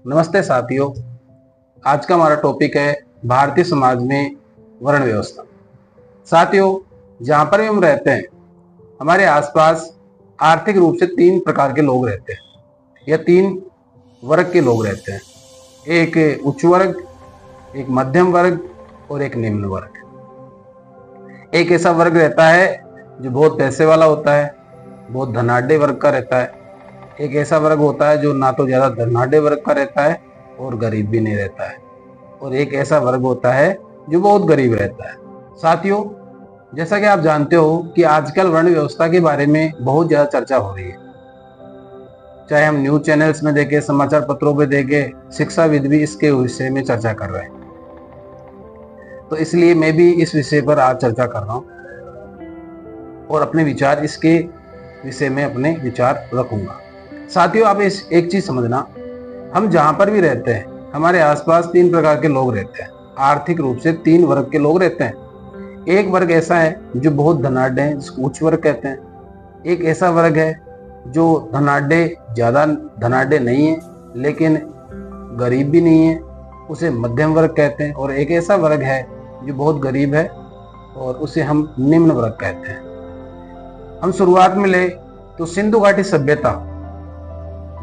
नमस्ते साथियों। आज का हमारा टॉपिक है भारतीय समाज में वर्ण व्यवस्था। साथियों, जहाँ पर भी हम रहते हैं हमारे आसपास आर्थिक रूप से तीन प्रकार के लोग रहते हैं या तीन वर्ग के लोग रहते हैं। एक उच्च वर्ग, एक मध्यम वर्ग और एक निम्न वर्ग। एक ऐसा वर्ग रहता है जो बहुत पैसे वाला होता है, बहुत धनाढ्य वर्ग का रहता है। एक ऐसा वर्ग होता है जो ना तो ज्यादा धनाढ्य वर्ग का रहता है और गरीब भी नहीं रहता है। और एक ऐसा वर्ग होता है जो बहुत गरीब रहता है। साथियों, जैसा कि आप जानते हो कि आजकल वर्ण व्यवस्था के बारे में बहुत ज्यादा चर्चा हो रही है। चाहे हम न्यूज चैनल्स में देखें, समाचार पत्रों में देखें, शिक्षाविद भी इसके विषय में चर्चा कर रहे हैं। तो इसलिए मैं भी इस विषय पर आज चर्चा कर रहा हूं और अपने विचार इसके विषय में अपने विचार रखूंगा। साथियों, आप एक चीज समझना, हम जहां पर भी रहते हैं हमारे आसपास तीन प्रकार के लोग रहते हैं। आर्थिक रूप से तीन वर्ग के लोग रहते हैं। एक वर्ग ऐसा है जो बहुत धनाढ्य है, जिसको उच्च वर्ग कहते हैं। एक ऐसा वर्ग है जो ज्यादा धनाढ्य नहीं है लेकिन गरीब भी नहीं है, उसे मध्यम वर्ग कहते हैं। और एक ऐसा वर्ग है जो बहुत गरीब है और उसे हम निम्न वर्ग कहते हैं। हम शुरुआत में ले तो सिंधु घाटी सभ्यता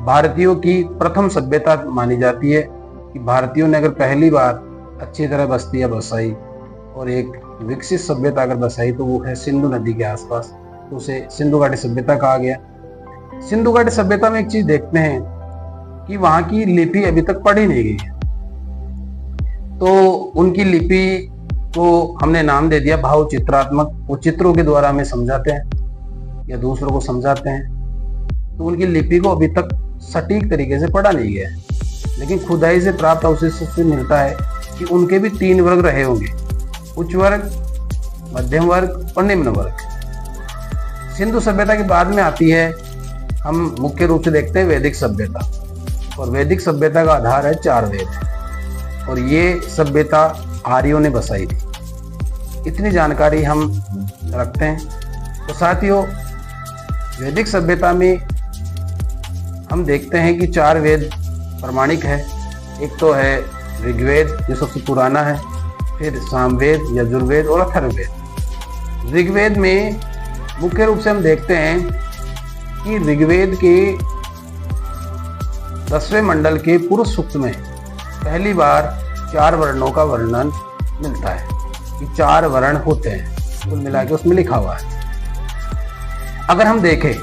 भारतीयों की प्रथम सभ्यता मानी जाती है कि भारतीयों ने अगर पहली बार अच्छी तरह बस्तियां बसाई और एक विकसित सभ्यता अगर बसाई तो वो है सिंधु नदी के आसपास, तो उसे सिंधु घाटी सभ्यता कहा गया। सिंधु घाटी सभ्यता में एक चीज देखते हैं कि वहां की लिपि अभी तक पढ़ी नहीं गई है, तो उनकी लिपि को हमने नाम दे दिया भाव चित्रात्मक। वो चित्रों के द्वारा हमें समझाते हैं या दूसरों को समझाते हैं। तो उनकी लिपि को अभी तक सटीक तरीके से पढ़ा नहीं गया है, लेकिन खुदाई से प्राप्त अवशेषों से मिलता है कि उनके भी तीन वर्ग रहे होंगे, उच्च वर्ग, मध्यम वर्ग और निम्न वर्ग। सिंधु सभ्यता के बाद में आती है, हम मुख्य रूप से देखते हैं वैदिक सभ्यता। और वैदिक सभ्यता का आधार है चार वेद और ये सभ्यता आर्यों ने बसाई थी। इतनी जानकारी हम रखते हैं। तो साथियों, वैदिक सभ्यता में हम देखते हैं कि चार वेद प्रमाणिक है। एक तो है ऋग्वेद जो सबसे पुराना है, फिर सामवेद, यजुर्वेद और अथर्ववेद। ऋग्वेद में मुख्य रूप से हम देखते हैं कि ऋग्वेद के 10वें मंडल के पुरुष सूक्त में पहली बार चार वर्णों का वर्णन मिलता है कि चार वर्ण होते हैं, कुल मिला के उसमें लिखा हुआ है। अगर हम देखें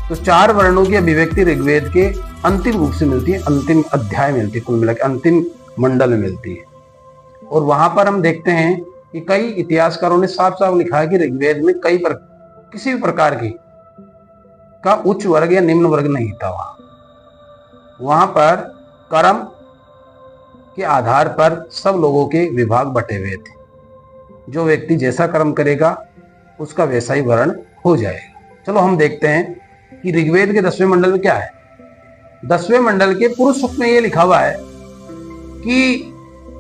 तो चार वर्णों की अभिव्यक्ति ऋग्वेद के अंतिम रूप से मिलती है, अंतिम अध्याय मिलती है, कुल मिला के अंतिम मंडल में मिलती है। और वहां पर हम देखते हैं कि कई इतिहासकारों ने साफ साफ लिखा है कि ऋग्वेद में किसी भी प्रकार की का उच्च वर्ग या निम्न वर्ग नहीं था। वहां पर कर्म के आधार पर सब लोगों के विभाग बटे हुए थे। जो व्यक्ति जैसा कर्म करेगा उसका वैसा ही वर्ण हो जाएगा। चलो हम देखते हैं कि ऋग्वेद के 10वें मंडल में क्या है। 10वें मंडल के पुरुष सूक्त में यह लिखा हुआ है कि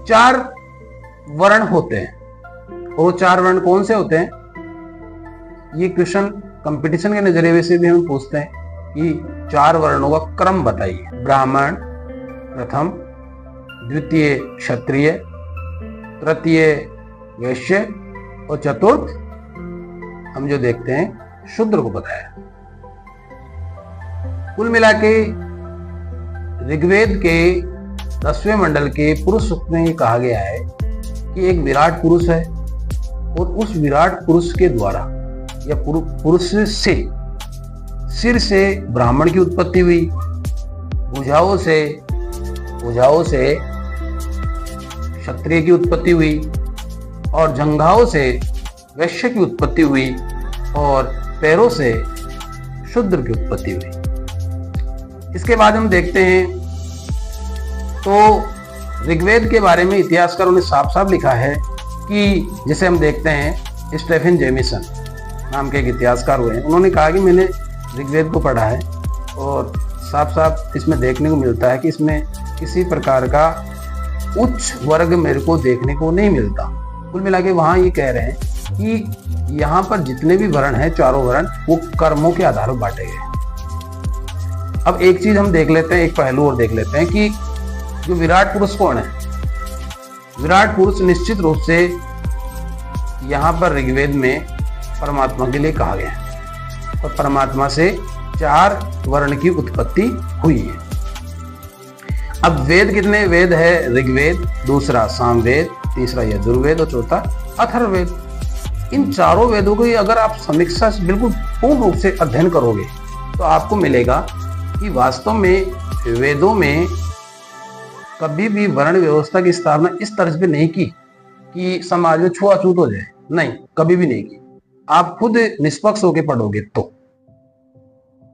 चार वर्ण होते हैं। और चार वर्ण कौन से होते हैं? ये क्वेश्चन कंपटीशन के नजरिए से भी हम पूछते हैं कि चार वर्णों का क्रम बताइए। ब्राह्मण प्रथम, द्वितीय क्षत्रिय, तृतीय वैश्य और चतुर्थ हम जो देखते हैं शूद्र को बताया। कुल मिला के ऋग्वेद के 10वें मंडल के पुरुष सूक्त में ये कहा गया है कि एक विराट पुरुष है और उस विराट पुरुष के द्वारा या पुरुष से सिर से ब्राह्मण की उत्पत्ति हुई, भुजाओं से क्षत्रिय की उत्पत्ति हुई और जंघाओं से वैश्य की उत्पत्ति हुई और पैरों से शूद्र की उत्पत्ति हुई। इसके बाद हम देखते हैं तो ऋग्वेद के बारे में इतिहासकारों ने साफ साफ लिखा है कि जैसे हम देखते हैं स्टेफन जेमिसन नाम के एक इतिहासकार हुए हैं, उन्होंने कहा कि मैंने ऋग्वेद को पढ़ा है और साफ साफ इसमें देखने को मिलता है कि इसमें किसी प्रकार का उच्च वर्ग मेरे को देखने को नहीं मिलता। कुल मिला के वहाँ ये कह रहे हैं कि यहाँ पर जितने भी वर्ण हैं, चारों वर्ण, वो कर्मों के आधार पर बांटे गए। अब एक चीज हम देख लेते हैं, एक पहलू और देख लेते हैं कि जो विराट पुरुष कौन है। विराट पुरुष निश्चित रूप से यहाँ पर ऋग्वेद में परमात्मा के लिए कहा गया है और परमात्मा से 4 वर्ण की उत्पत्ति हुई है। अब वेद कितने वेद है? ऋग्वेद, दूसरा सामवेद, तीसरा यजुर्वेद और चौथा अथर्ववेद। इन चारों वेदों को अगर आप समीक्षा से बिल्कुल पूर्ण रूप से अध्ययन करोगे तो आपको मिलेगा कि वास्तव में वेदों में कभी भी वर्ण व्यवस्था की स्थापना इस तर्ज पे नहीं की कि समाज में छुआछूत हो जाए। नहीं, कभी भी नहीं की। आप खुद निष्पक्ष होकर पढ़ोगे तो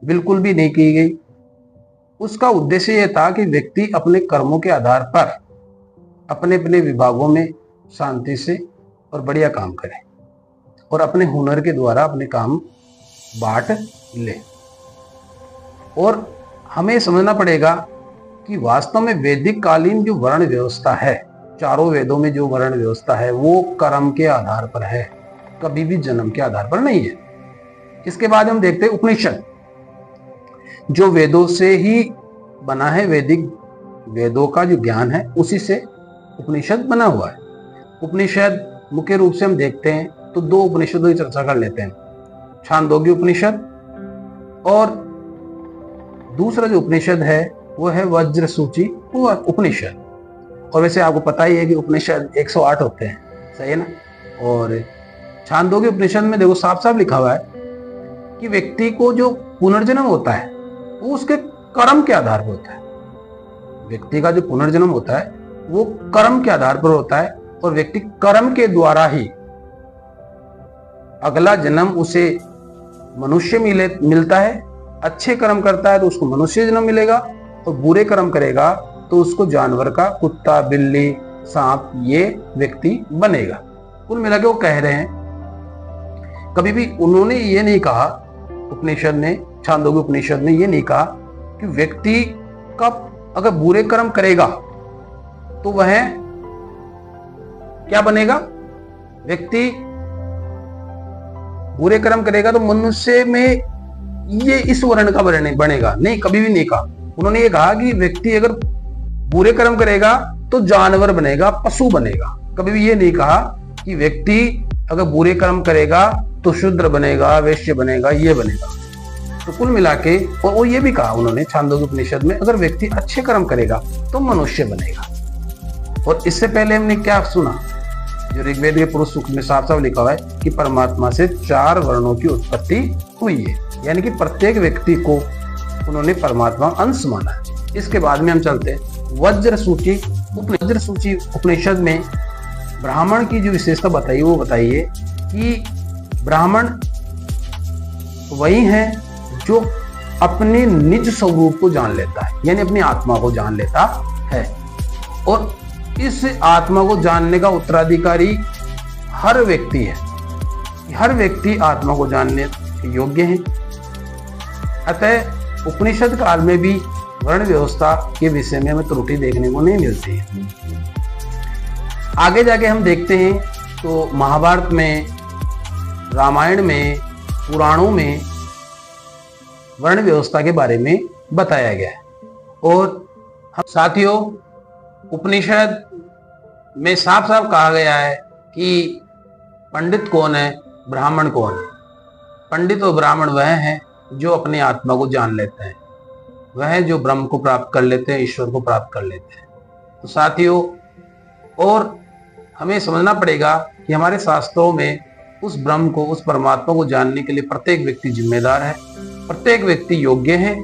बिल्कुल भी नहीं की गई। उसका उद्देश्य यह था कि व्यक्ति अपने कर्मों के आधार पर अपने अपने विभागों में शांति से और बढ़िया काम करे और अपने हुनर के द्वारा अपने काम बांट ले। और हमें समझना पड़ेगा कि वास्तव में वैदिक कालीन जो वर्ण व्यवस्था है, चारों वेदों में जो वर्ण व्यवस्था है, वो कर्म के आधार पर है, कभी भी जन्म के आधार पर नहीं है। इसके बाद हम देखते हैं उपनिषद, जो वेदों से ही बना है। वैदिक वेदों का जो ज्ञान है उसी से उपनिषद बना हुआ है। उपनिषद मुख्य रूप से हम देखते हैं तो 2 उपनिषदों की चर्चा कर लेते हैं, छांदोग्य उपनिषद और दूसरा जो उपनिषद है वो है वज्र सूची उपनिषद। और वैसे आपको पता ही है कि उपनिषद 108 होते हैं, सही है ना। और छांदोग्य उपनिषद में देखो साफ साफ लिखा हुआ है कि व्यक्ति को जो पुनर्जन्म होता है वो उसके कर्म के आधार पर होता है। व्यक्ति का जो पुनर्जन्म होता है वो कर्म के आधार पर होता है और व्यक्ति कर्म के द्वारा ही अगला जन्म उसे मनुष्य मिलता है। अच्छे कर्म करता है तो उसको मनुष्य जन्म मिलेगा और बुरे कर्म करेगा तो उसको जानवर का, कुत्ता, बिल्ली, सांप, ये व्यक्ति बनेगा। कुल मिला के वो कह रहे हैं, कभी भी उन्होंने ये नहीं कहा, उपनिषद ने, छांदोग्य उपनिषद ने ये नहीं कहा कि व्यक्ति का अगर बुरे कर्म करेगा तो वह क्या बनेगा। व्यक्ति बुरे कर्म करेगा तो मनुष्य में ये इस वर्ण का बनेगा, नहीं, कभी भी नहीं कहा। उन्होंने ये कहा कि व्यक्ति अगर बुरे कर्म करेगा तो जानवर बनेगा, पशु बनेगा। कभी भी ये नहीं कहा कि व्यक्ति अगर बुरे कर्म करेगा तो शूद्र बनेगा, वैश्य बनेगा, ये बनेगा। तो कुल मिला के, और वो ये भी कहा उन्होंने छांदोग्य उपनिषद में, अगर व्यक्ति अच्छे कर्म करेगा तो मनुष्य बनेगा। और इससे पहले हमने क्या सुना, जो ऋग्वेद के पुरुष सूक्त में साफ साफ लिखा हुआ है कि परमात्मा से 4 वर्णों की उत्पत्ति हुई है, यानी कि प्रत्येक व्यक्ति को उन्होंने परमात्मा अंश माना है। इसके बाद में हम चलते हैं वज्र सूची उपनिषद में ब्राह्मण की जो विशेषता बताइए वो बताइए कि ब्राह्मण वही है जो अपने निज स्वरूप को जान लेता है, यानी अपनी आत्मा को जान लेता है। और इस आत्मा को जानने का उत्तराधिकारी हर व्यक्ति है। हर व्यक्ति आत्मा को जानने के योग्य है। अतः उपनिषद काल में भी वर्ण व्यवस्था के विषय में हमें त्रुटि देखने को नहीं मिलती है। आगे जाके हम देखते हैं तो महाभारत में, रामायण में, पुराणों में वर्ण व्यवस्था के बारे में बताया गया है। और हम साथियों, उपनिषद में साफ साफ कहा गया है कि पंडित कौन है, ब्राह्मण कौन है। पंडित और ब्राह्मण वह हैं जो अपनी आत्मा को जान लेते हैं, वह जो ब्रह्म को प्राप्त कर लेते हैं, ईश्वर को प्राप्त कर लेते हैं। तो साथियों, और हमें समझना पड़ेगा कि हमारे शास्त्रों में उस ब्रह्म को, उस परमात्मा को जानने के लिए प्रत्येक व्यक्ति जिम्मेदार है, प्रत्येक व्यक्ति योग्य है।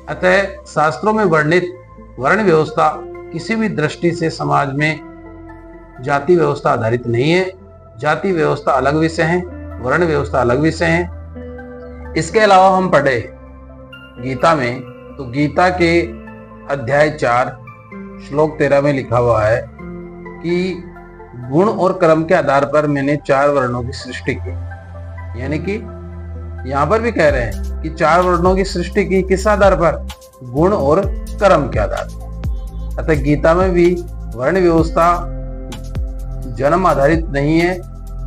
अतः शास्त्रों में वर्णित वर्ण व्यवस्था किसी भी दृष्टि से समाज में जाति व्यवस्था आधारित नहीं है। जाति व्यवस्था अलग विषय है, वर्ण व्यवस्था अलग विषय है। इसके अलावा हम पढ़े गीता में, तो गीता के अध्याय 4 श्लोक 13 में लिखा हुआ है कि गुण और कर्म के आधार पर मैंने 4 वर्णों की सृष्टि की। यानी कि यहाँ पर भी कह रहे हैं कि 4 वर्णों की सृष्टि की किस आधार पर, गुण और कर्म के आधार पर। अतः गीता में भी वर्ण व्यवस्था जन्म आधारित नहीं है,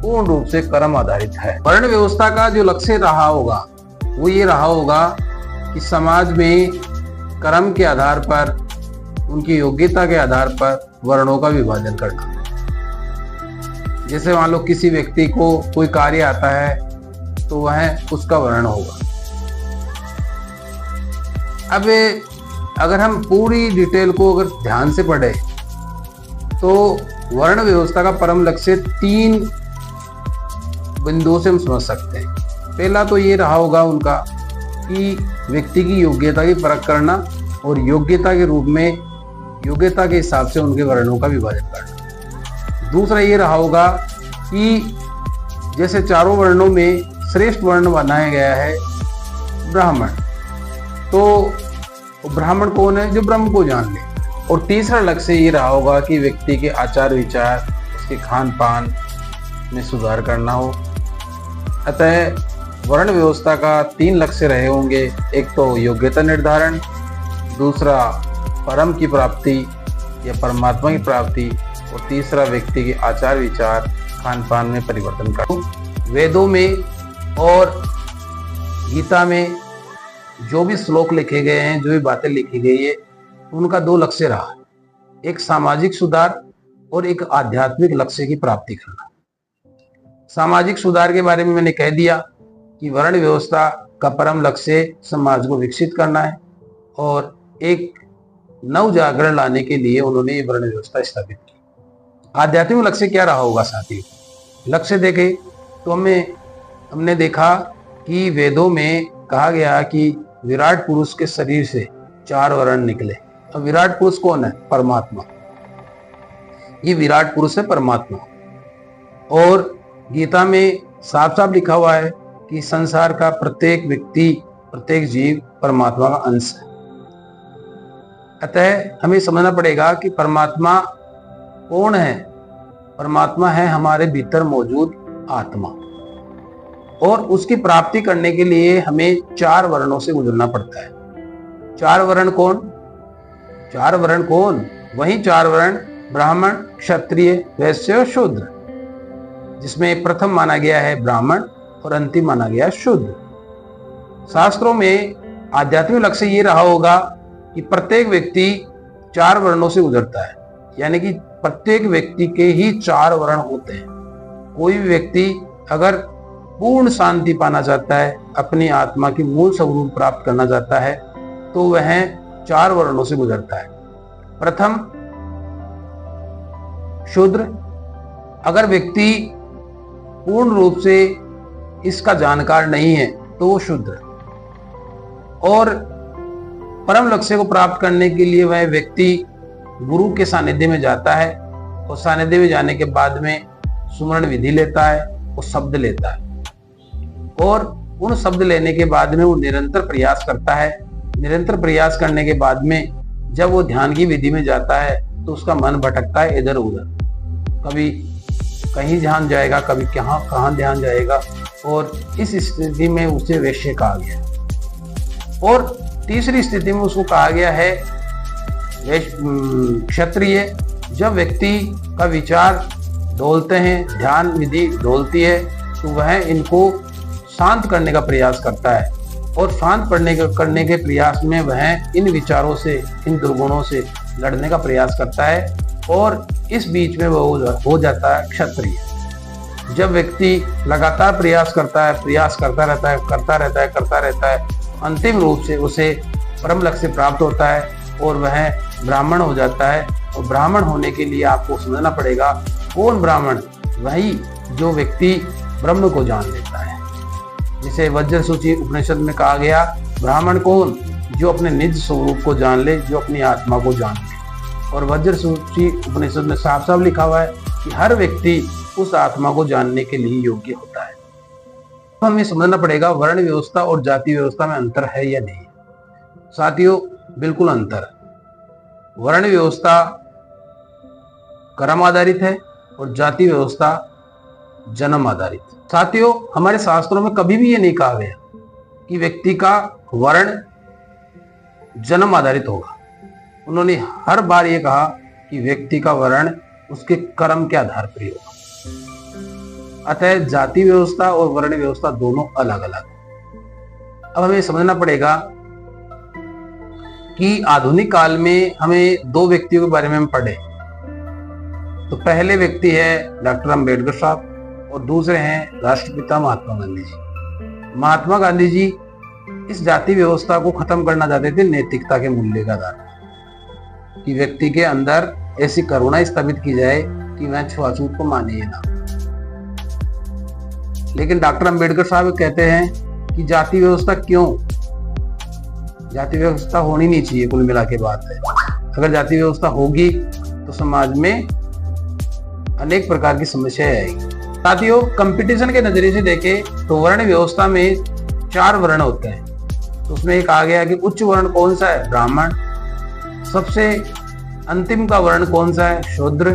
पूर्ण रूप से कर्म आधारित है। वर्ण व्यवस्था का जो लक्ष्य रहा होगा वो ये रहा होगा कि समाज में कर्म के आधार पर, उनकी योग्यता के आधार पर वर्णों का विभाजन करना। जैसे मान लो किसी व्यक्ति को कोई कार्य आता है तो वह उसका वर्ण होगा। अब अगर हम पूरी डिटेल को अगर ध्यान से पढ़े तो वर्ण व्यवस्था का परम लक्ष्य 3 बिंदुओं से हम समझ सकते हैं। पहला तो ये रहा होगा उनका कि व्यक्ति की योग्यता की परख करना और योग्यता के रूप में, योग्यता के हिसाब से उनके वर्णों का विभाजन करना। दूसरा ये रहा होगा कि जैसे चारों वर्णों में श्रेष्ठ वर्ण बनाया गया है ब्राह्मण, तो ब्राह्मण कौन है? जो ब्रह्म को जान ले। और तीसरा लक्ष्य ये रहा होगा कि व्यक्ति के आचार विचार, उसके खान पान में सुधार करना हो। अतः वर्ण व्यवस्था का 3 लक्ष्य रहे होंगे। एक तो योग्यता निर्धारण, दूसरा परम की प्राप्ति या परमात्मा की प्राप्ति, और तीसरा व्यक्ति के आचार विचार, खान पान में परिवर्तन करना। वेदों में और गीता में जो भी श्लोक लिखे गए हैं, जो भी बातें लिखी गई है, उनका 2 लक्ष्य रहा, एक सामाजिक सुधार और एक आध्यात्मिक लक्ष्य की प्राप्ति करना। सामाजिक सुधार के बारे में मैंने कह दिया कि वर्ण व्यवस्था का परम लक्ष्य समाज को विकसित करना है और एक नव जागरण लाने के लिए उन्होंने ये वर्ण व्यवस्था स्थापित की। आध्यात्मिक लक्ष्य क्या रहा होगा साथियों? लक्ष्य देखे तो हमने देखा कि वेदों में कहा गया कि विराट पुरुष के शरीर से 4 वर्ण निकले। अब विराट पुरुष कौन है? परमात्मा। ये विराट पुरुष है परमात्मा। और गीता में साफ साफ लिखा हुआ है कि संसार का प्रत्येक व्यक्ति, प्रत्येक जीव परमात्मा का अंश है। अतः हमें समझना पड़ेगा कि परमात्मा कौन है? परमात्मा है हमारे भीतर मौजूद आत्मा, और उसकी प्राप्ति करने के लिए हमें 4 वर्णों से गुजरना पड़ता है। 4 वर्ण कौन? 4 वर्ण कौन? वही 4 वर्ण ब्राह्मण, क्षत्रिय, वैश्य और शूद्र, जिसमें प्रथम माना गया है ब्राह्मण और अंतिम माना गया शूद्र। शास्त्रों में आध्यात्मिक लक्ष्य ये रहा होगा कि प्रत्येक व्यक्ति 4 वर्णों से गुजरता है, यानी कि प्रत्येक व्यक्ति के ही 4 वर्ण होते हैं। कोई भी व्यक्ति अगर पूर्ण शांति पाना चाहता है, अपनी आत्मा की मूल स्वरूप प्राप्त करना चाहता है, तो वह 4 वर्णों से गुजरता है। प्रथम शूद्र। अगर व्यक्ति पूर्ण रूप से इसका जानकार नहीं है तो वो शूद्र। और परम लक्ष्य को प्राप्त करने के लिए वह व्यक्ति गुरु के सानिध्य में जाता है, और सानिध्य में जाने के बाद में सुमरण विधि लेता है और शब्द लेता है, और उन शब्द लेने के बाद में वो निरंतर प्रयास करता है। निरंतर प्रयास करने के बाद में जब वो ध्यान की विधि में जाता है तो उसका मन भटकता है इधर उधर, कभी कहीं ध्यान जाएगा, कभी कहाँ ध्यान जाएगा, और इस स्थिति में उसे वैश्य कहा गया। और तीसरी स्थिति में उसको कहा गया है क्षत्रिय। जब व्यक्ति का विचार डोलते हैं, ध्यान विधि डोलती है, तो वह इनको शांत करने का प्रयास करता है, और शांत करने के प्रयास में वह इन विचारों से, इन दुर्गुणों से लड़ने का प्रयास करता है, और इस बीच में वह हो जाता है क्षत्रिय। जब व्यक्ति लगातार प्रयास करता है, प्रयास करता रहता है, अंतिम रूप से उसे परम लक्ष्य प्राप्त होता है और वह ब्राह्मण हो जाता है। और ब्राह्मण होने के लिए आपको समझना पड़ेगा कौन ब्राह्मण? वही जो व्यक्ति ब्रह्म को जान लेता है। जिसे वज्र सूची उपनिषद में कहा गया, ब्राह्मण कौन? जो अपने निज स्वरूप को जान ले, जो अपनी आत्मा को जान ले। और वज्र सूची उपनिषद में साफ साफ लिखा हुआ है कि हर व्यक्ति उस आत्मा को जानने के लिए योग्य होता है। तो हमें समझना पड़ेगा वर्ण व्यवस्था और जाति व्यवस्था में अंतर है या नहीं। साथियों, बिल्कुल अंतर। वर्ण व्यवस्था कर्म आधारित है और जाति व्यवस्था जन्म आधारित। साथियों, हमारे शास्त्रों में कभी भी ये नहीं कहा गया कि व्यक्ति का वर्ण जन्म आधारित होगा। उन्होंने हर बार ये कहा कि व्यक्ति का वर्ण उसके कर्म के आधार पर ही होगा। अतः जाति व्यवस्था और वर्ण व्यवस्था दोनों अलग अलग। अब हमें समझना पड़ेगा कि आधुनिक काल में हमें दो व्यक्तियों के बारे में हम पढ़े। तो पहले व्यक्ति है डॉक्टर अंबेडकर साहब और दूसरे हैं राष्ट्रपिता महात्मा गांधी जी। महात्मा गांधी जी इस जाति व्यवस्था को खत्म करना चाहते थे नैतिकता के मूल्य का आधार कि व्यक्ति के अंदर ऐसी करुणा स्थापित की जाए कि वह छुआछूत को माने ही ना। लेकिन डॉक्टर अंबेडकर साहब कहते हैं कि जाति व्यवस्था क्यों, जाति व्यवस्था होनी नहीं चाहिए। कुल मिला के बात है, अगर जाति व्यवस्था होगी तो समाज में अनेक प्रकार की समस्याएं आएगी। साथियों, कंपटीशन के नजरिए से देखें तो वर्ण व्यवस्था में 4 वर्ण होते हैं। तो उसमें एक आ गया कि उच्च वर्ण कौन सा है, ब्राह्मण। सबसे अंतिम का वर्ण कौन सा है, शूद्र।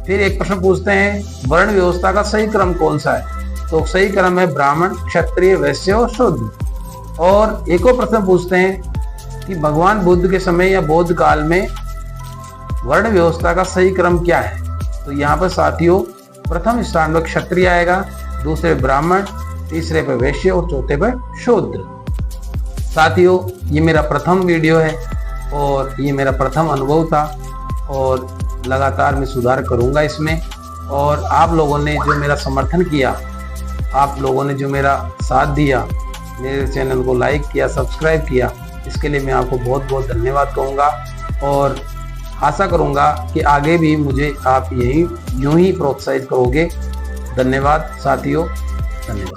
फिर एक प्रश्न पूछते हैं वर्ण व्यवस्था का सही क्रम कौन सा है, तो सही क्रम है ब्राह्मण, क्षत्रिय, वैश्य और शूद्र। और एक और प्रश्न पूछते हैं कि भगवान बुद्ध के समय या बौद्ध काल में वर्ण व्यवस्था का सही क्रम क्या है। तो यहाँ पर साथियों प्रथम स्थान पर क्षत्रिय आएगा, दूसरे ब्राह्मण, तीसरे पर वैश्य और चौथे पर शूद्र। साथियों, ये मेरा प्रथम वीडियो है और ये मेरा प्रथम अनुभव था और लगातार मैं सुधार करूंगा इसमें। और आप लोगों ने जो मेरा समर्थन किया, आप लोगों ने जो मेरा साथ दिया, मेरे चैनल को लाइक किया, सब्सक्राइब किया, इसके लिए मैं आपको बहुत बहुत धन्यवाद कहूँगा। और आशा करूँगा कि आगे भी मुझे आप यूं ही प्रोत्साहित करोगे। धन्यवाद साथियों, धन्यवाद।